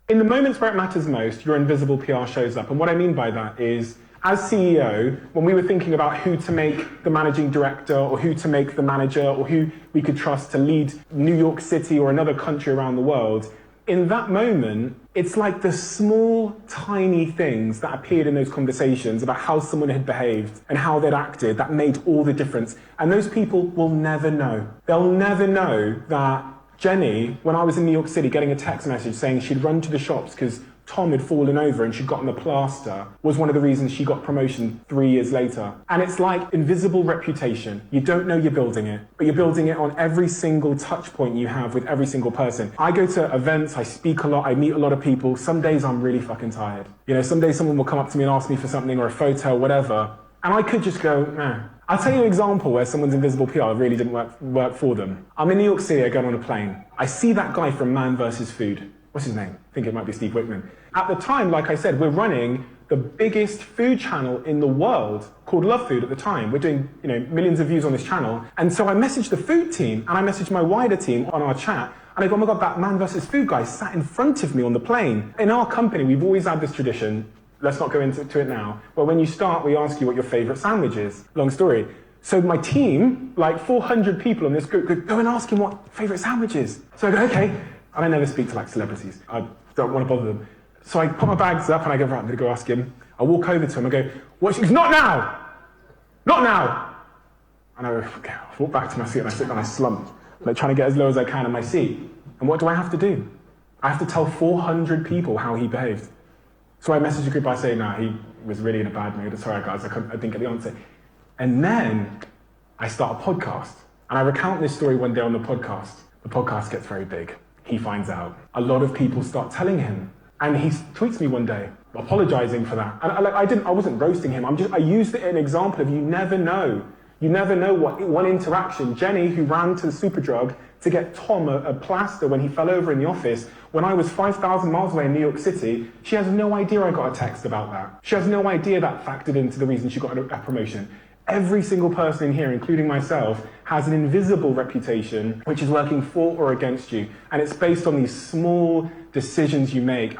In the moments where it matters most, your invisible PR shows up. And what I mean by that is, as CEO, when we were thinking about who to make the managing director or who to make the manager or who we could trust to lead New York City or another country around the world, in that moment, it's like the small, tiny things that appeared in those conversations about how someone had behaved and how they'd acted that made all the difference. And those people will never know. They'll never know that Jenny, when I was in New York City getting a text message saying she'd run to the shops because Tom had fallen over and she'd gotten a plaster, was one of the reasons she got promotion 3 years later. And it's like invisible reputation. You don't know you're building it, but you're building it on every single touch point you have with every single person. I go to events, I speak a lot, I meet a lot of people. Some days I'm really fucking tired. You know, some days someone will come up to me and ask me for something or a photo or whatever, and I could just go, nah. I'll tell you an example where someone's invisible PR really didn't work for them. I'm in New York City, I go on a plane. I see that guy from Man vs. Food. What's his name? I think it might be Steve Wickman. At the time, like I said, we're running the biggest food channel in the world called Love Food at the time. We're doing, millions of views on this channel. And so I messaged the food team and I messaged my wider team on our chat. And I go, oh my God, that Man vs. Food guy sat in front of me on the plane. In our company, we've always had this tradition. Let's not go into it now. But when you start, we ask you what your favorite sandwich is. Long story. So my team, like 400 people in this group, go and ask him what favorite sandwich is. So I go, okay. And I never speak to celebrities. I don't want to bother them. So I put my bags up and I go, right, I'm going to go ask him. I walk over to him, I go, he's not now! Not now! And I go, okay, I walk back to my seat and I sit down, I slump, like trying to get as low as I can in my seat. And what do I have to do? I have to tell 400 people how he behaved. So I message the group, I say, he was really in a bad mood. Sorry guys, I didn't get the answer. And then I start a podcast. And I recount this story one day on the podcast. The podcast gets very big. He finds out. A lot of people start telling him. And he tweets me one day, apologizing for that. And I wasn't roasting him. I used it as an example of you never know. You never know what one interaction. Jenny, who ran to the Superdrug to get Tom a plaster when he fell over in the office, when I was 5,000 miles away in New York City, she has no idea I got a text about that. She has no idea that factored into the reason she got a promotion. Every single person in here, including myself, has an invisible reputation which is working for or against you. And it's based on these small decisions you make.